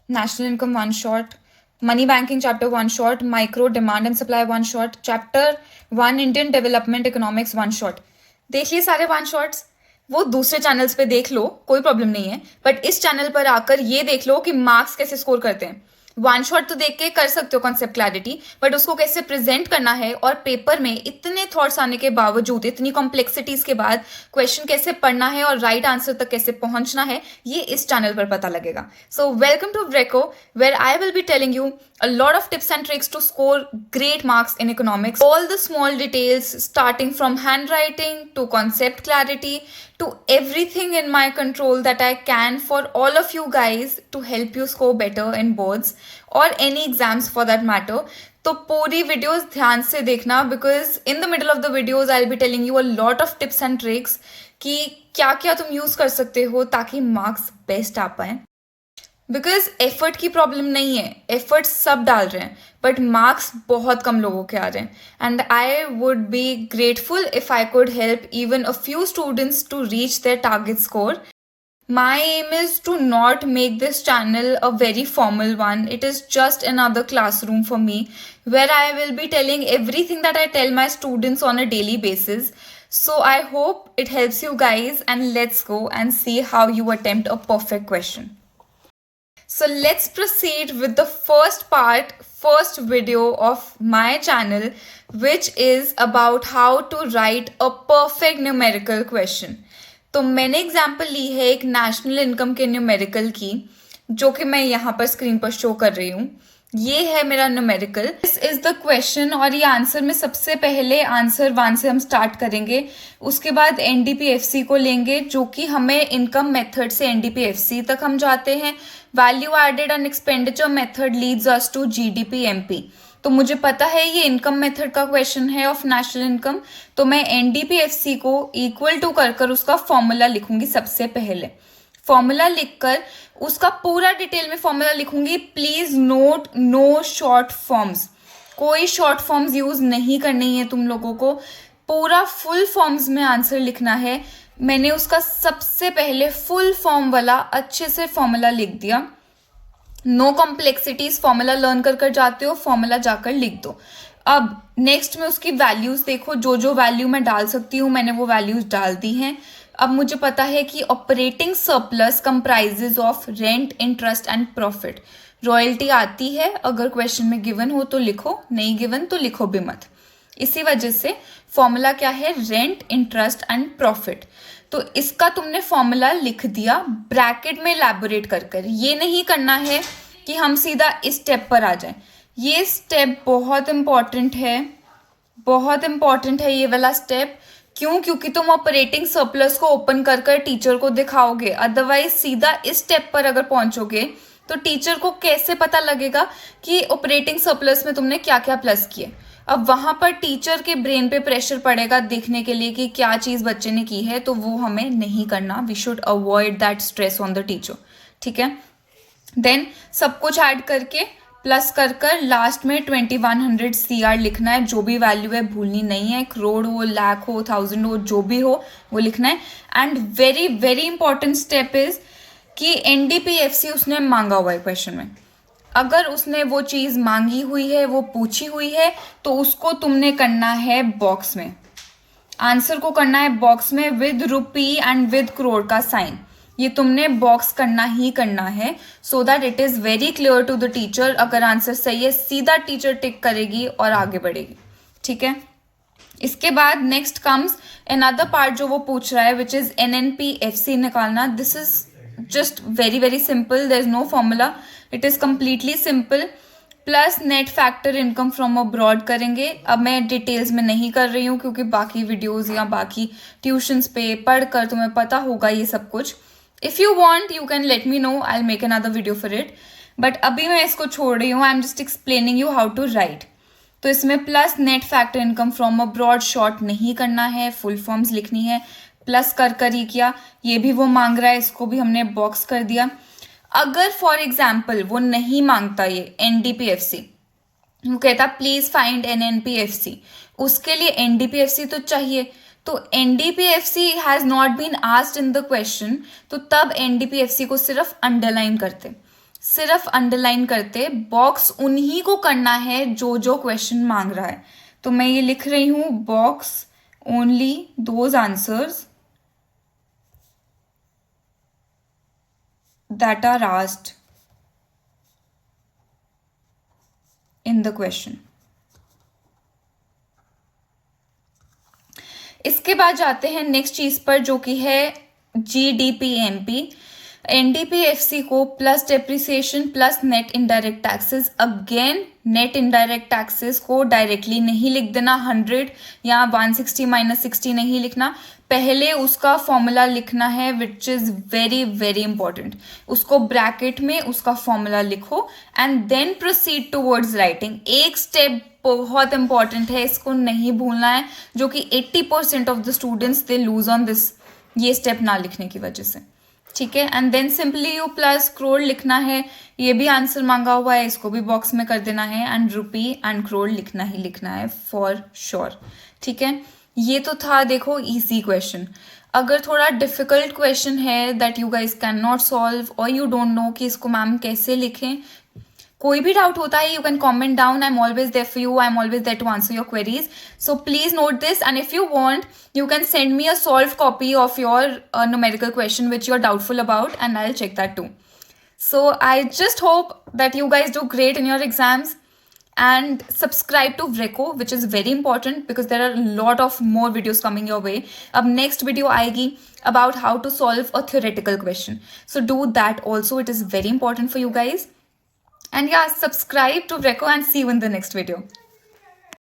National Income one shot, Money Banking Chapter one shot, Micro Demand and Supply one shot, Chapter one Indian Development Economics one shot. देख लिए सारे one shots. वो दूसरे channels पे देख लो, कोई problem नहीं है, बट इस चैनल पर आकर ये देख लो कि मार्क्स कैसे स्कोर करते हैं. वन शॉट तो देख के कर सकते हो कॉन्सेप्ट क्लैरिटी, बट उसको कैसे प्रेजेंट करना है और पेपर में इतने थॉट्स आने के बावजूद, इतनी कॉम्प्लेक्सिटीज के बाद क्वेश्चन कैसे पढ़ना है और राइट आंसर तक कैसे पहुंचना है, ये इस चैनल पर पता लगेगा. So welcome to Breco, where I will be telling you a lot of tips and tricks to score great marks in economics. All the small details, starting from handwriting to concept clarity to everything in my control that I can for all of you guys to help you score better in boards or any exams for that matter. तो पूरी videos ध्यान से देखना, because in the middle of the videos I will be telling you a lot of tips and tricks कि क्या क्या तुम use कर सकते हो ताकि मार्क्स बेस्ट आ पाए. बिकॉज एफर्ट की प्रॉब्लम नहीं है, एफर्ट सब डाल रहे हैं, बट मार्क्स बहुत कम लोगों के आ रहे हैं. And I would be grateful if I could help even a few students to reach their target score. My aim is to not make this channel a very formal one. It is just another classroom for me where I will be telling everything that I tell my students on a daily basis. So I hope it helps you guys, and let's go and see how you attempt a perfect question. So let's proceed with the first video of my channel, which is about how to write a perfect numerical question. तो मैंने example ली है एक national income के numerical की, जो कि मैं यहाँ पर स्क्रीन पर शो कर रही हूँ. ये है मेरा numerical. This is the question, और ये आंसर में सबसे पहले आंसर 1 से हम स्टार्ट करेंगे. उसके बाद एनडीपीएफसी को लेंगे, जो कि हमें इनकम मेथड से एनडीपीएफसी तक हम जाते हैं. Value added and expenditure method leads us to GDPMP. तो मुझे पता है ये इनकम मेथड का क्वेश्चन है ऑफ नेशनल इनकम, तो मैं एनडीपीएफसी को इक्वल टू कर उसका फॉर्मूला लिखूंगी. सबसे पहले फॉर्मूला लिखकर उसका पूरा डिटेल में फॉर्मूला लिखूंगी. Please note, no short forms, कोई शॉर्ट फॉर्म्स यूज नहीं करनी है तुम लोगों को, पूरा फुल फॉर्म्स में आंसर लिखना है. मैंने उसका सबसे पहले फुल फॉर्म वाला अच्छे से फॉर्मूला लिख दिया. नो कॉम्प्लेक्सिटीज, फॉर्मूला लर्न कर जाते हो, फॉर्मूला जाकर लिख दो. अब नेक्स्ट में उसकी वैल्यूज देखो, जो जो वैल्यू मैं डाल सकती हूँ मैंने वो वैल्यूज डाल दी हैं. अब मुझे पता है कि operating surplus comprises of rent, interest and profit. Royalty आती है, अगर क्वेश्चन में गिवन हो तो लिखो, नहीं गिवन तो लिखो भी मत. इसी वजह से फॉर्मूला क्या है, रेंट, इंटरेस्ट एंड प्रॉफिट. तो इसका तुमने फॉर्मूला लिख दिया, ब्रैकेट में इलैबोरेट कर. ये नहीं करना है कि हम सीधा इस स्टेप पर आ जाएं. ये स्टेप बहुत इंपॉर्टेंट है, बहुत इंपॉर्टेंट है ये वाला स्टेप. क्यों? क्योंकि तुम ऑपरेटिंग सरप्लस को ओपन कर टीचर को दिखाओगे. अदरवाइज सीधा इस स्टेप पर अगर पहुंचोगे तो टीचर को कैसे पता लगेगा कि ऑपरेटिंग सरप्लस में तुमने क्या क्या प्लस किए. अब वहां पर टीचर के ब्रेन पे प्रेशर पड़ेगा देखने के लिए कि क्या चीज बच्चे ने की है, तो वो हमें नहीं करना. We should avoid that stress on the teacher. ठीक है. देन सब कुछ ऐड करके प्लस कर लास्ट में 2100 CR लिखना है. जो भी वैल्यू है भूलनी नहीं है, करोड़ हो, लाख हो, 1000 हो, जो भी हो वो लिखना है. And very very important step is कि एनडीपीएफसी उसने मांगा हुआ है क्वेश्चन में. अगर उसने वो चीज मांगी हुई है, वो पूछी हुई है, तो उसको तुमने करना है बॉक्स में. आंसर को करना है बॉक्स में with rupee and with crore का साइन. ये तुमने बॉक्स करना ही करना है, so that it is very clear to the teacher. अगर आंसर सही है सीधा टीचर टिक करेगी और आगे बढ़ेगी. ठीक है. इसके बाद नेक्स्ट कम्स अनदर पार्ट जो वो पूछ रहा है, विच इज एनएनपीएफसी निकालना. This is just very simple. There is no formula. It is completely simple. Plus net factor income from abroad करेंगे. अब मैं डिटेल्स में नहीं कर रही हूँ क्योंकि बाकी वीडियोस या बाकी ट्यूशंस पे पढ़कर तुम्हें पता होगा ये सब कुछ. If you want you can let me know, I will make another video for it. But अभी मैं इसको छोड़ रही हूँ. I am just explaining you how to write. तो इसमें plus net factor income from abroad short नहीं करना है, फुल फॉर्म्स लिखनी है. प्लस कर ही किया. ये भी वो मांग रहा है, इसको भी हमने बॉक्स कर दिया. अगर फॉर एग्जाम्पल वो नहीं मांगता ये एनडीपीएफसी, वो कहता प्लीज फाइंड एनएनपीएफसी, उसके लिए एनडीपीएफसी तो चाहिए. तो NDPFC has not been asked in the question, तो तब एनडीपीएफसी को सिर्फ अंडरलाइन करते. सिर्फ अंडरलाइन करते, बॉक्स उन्हीं को करना है जो जो क्वेश्चन मांग रहा है. तो मैं ये लिख रही हूं, box only those answers that are asked in the question. इसके बाद जाते हैं नेक्स्ट चीज पर, जो कि है GDP-MP. NDP-FC को plus depreciation plus net indirect taxes. Again net indirect taxes को डायरेक्टली नहीं लिख देना 100 या 160 माइनस 60 नहीं लिखना. पहले उसका फॉर्मूला लिखना है, which is very very important. उसको ब्रैकेट में उसका फॉर्मूला लिखो and then proceed towards writing. एक स्टेप बहुत इंपॉर्टेंट है, इसको नहीं भूलना है, जो कि 80% of the students they lose on this, ये स्टेप ना लिखने की वजह से. ठीक है. And then simply you plus crore लिखना है. ये भी आंसर मांगा हुआ है, इसको भी बॉक्स में कर देना है. एंड रुपी एंड करोड़ लिखना ही लिखना है फॉर श्योर. ठीक है. ये तो था देखो इजी क्वेश्चन. अगर थोड़ा डिफिकल्ट क्वेश्चन है that you guys can not solve और यू डोंट नो कि इसको मैम कैसे लिखें, कोई भी डाउट होता है, you can comment down. I am always there for you. I am always there to answer your queries. So please note this, and if you want you can send me a solved copy of your numerical question which you're doubtful about, and I'll check that too. So I just hope that you guys do great in your exams, and subscribe to Vreco, which is very important because there are a lot of more videos coming your way. Ab next video aayegi about how to solve a theoretical question, so do that also. It is very important for you guys. And yeah, subscribe to Vreco and see you in the next video.